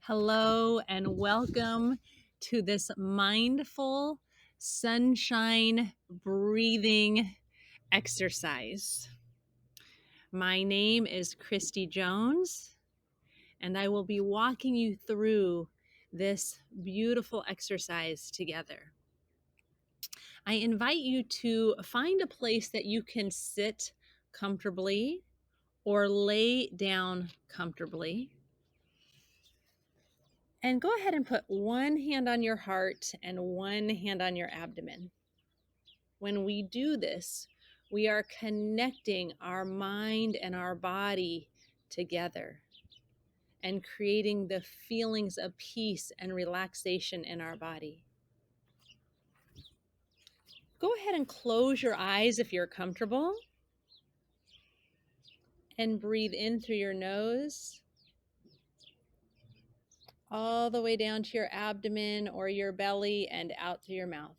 Hello and welcome to this mindful sunshine breathing exercise. My name is Christy Jones, and I will be walking you through this beautiful exercise together. I invite you to find a place that you can sit comfortably or lay down comfortably. And go ahead and put one hand on your heart and one hand on your abdomen. When we do this, we are connecting our mind and our body together and creating the feelings of peace and relaxation in our body. Go ahead and close your eyes if you're comfortable and breathe in through your nose all the way down to your abdomen or your belly and out through your mouth.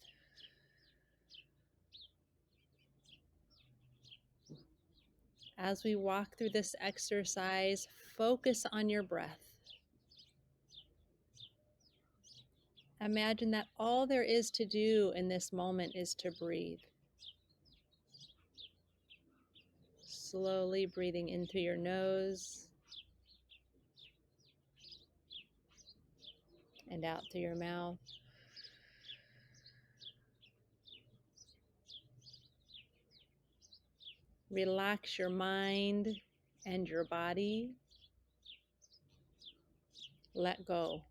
As we walk through this exercise, focus on your breath. Imagine that all there is to do in this moment is to breathe. Slowly breathing in through your nose and out through your mouth. Relax your mind and your body. Let go.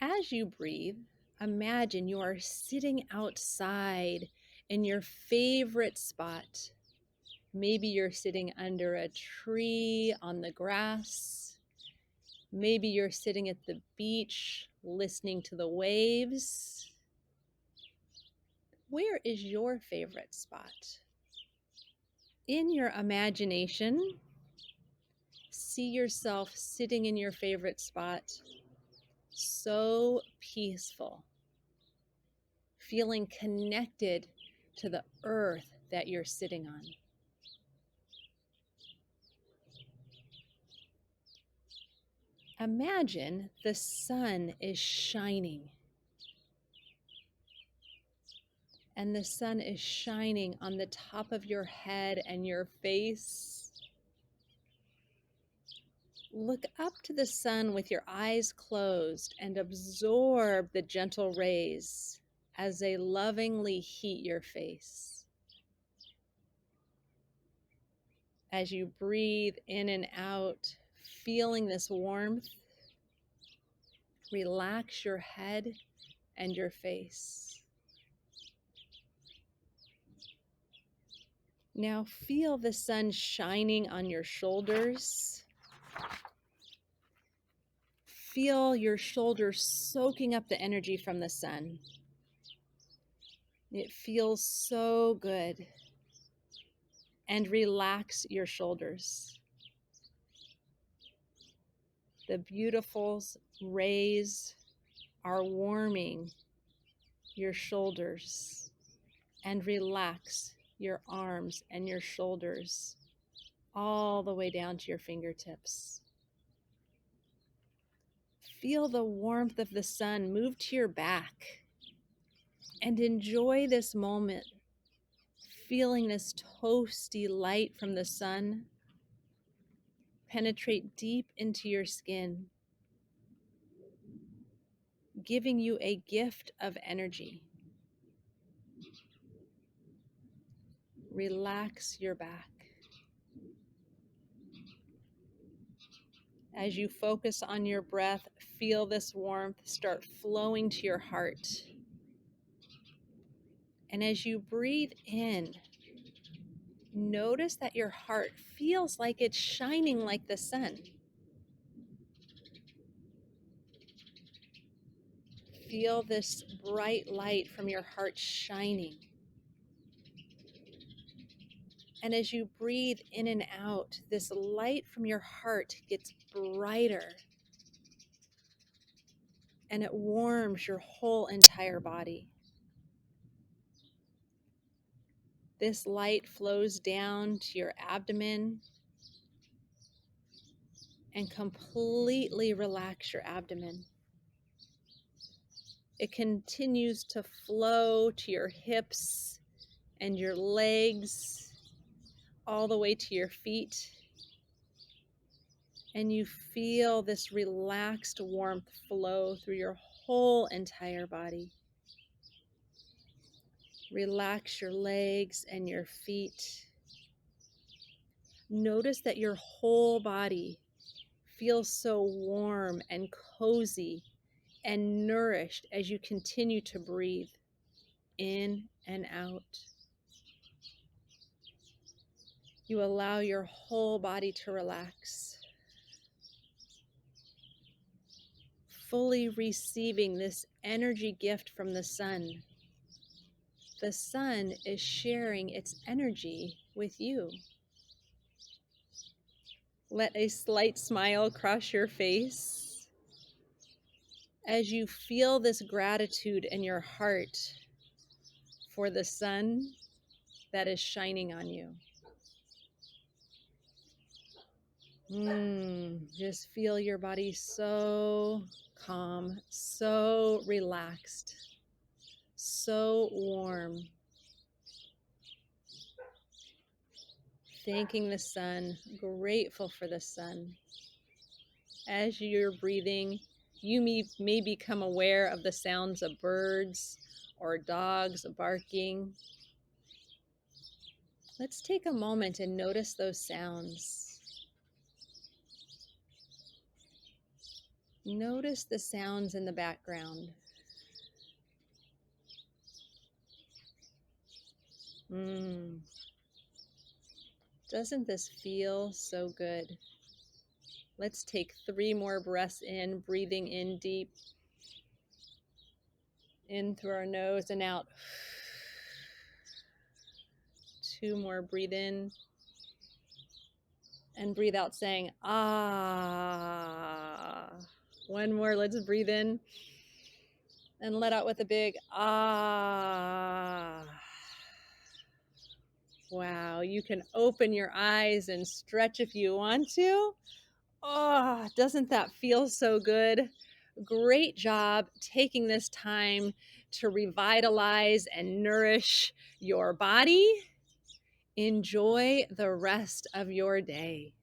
As you breathe, imagine you are sitting outside in your favorite spot. Maybe you're sitting under a tree on the grass. Maybe you're sitting at the beach listening to the waves. Where is your favorite spot? In your imagination, see yourself sitting in your favorite spot, so peaceful, feeling connected to the earth that you're sitting on. Imagine the sun is shining, and the sun is shining on the top of your head and your face. Look up to the sun with your eyes closed and absorb the gentle rays as they lovingly heat your face. As you breathe in and out, feeling this warmth, relax your head and your face. Now feel the sun shining on your shoulders. Feel your shoulders soaking up the energy from the sun. It feels so good. And relax your shoulders. The beautiful rays are warming your shoulders, and relax your arms and your shoulders all the way down to your fingertips. Feel the warmth of the sun move to your back and enjoy this moment, feeling this toasty light from the sun penetrate deep into your skin, giving you a gift of energy. Relax your back. As you focus on your breath, feel this warmth start flowing to your heart. And as you breathe in, notice that your heart feels like it's shining like the sun. Feel this bright light from your heart shining. And as you breathe in and out, this light from your heart gets brighter. And it warms your whole entire body. This light flows down to your abdomen, and completely relax your abdomen. It continues to flow to your hips and your legs, all the way to your feet. And you feel this relaxed warmth flow through your whole entire body. Relax your legs and your feet. Notice that your whole body feels so warm and cozy and nourished as you continue to breathe in and out. You allow your whole body to relax, fully receiving this energy gift from the sun. The sun is sharing its energy with you. Let a slight smile cross your face as you feel this gratitude in your heart for the sun that is shining on you. Just feel your body so calm, so relaxed, so warm. Thanking the sun, grateful for the sun. As you're breathing, you may become aware of the sounds of birds or dogs barking. Let's take a moment and notice those sounds. Notice the sounds in the background. Doesn't this feel so good? Let's take 3 more breaths in, breathing in deep. In through our nose and out. 2 more, breathe in. And breathe out saying, ah. 1 more, let's breathe in. And let out with a big ah. Wow, you can open your eyes and stretch if you want to. Oh, doesn't that feel so good? Great job taking this time to revitalize and nourish your body. Enjoy the rest of your day.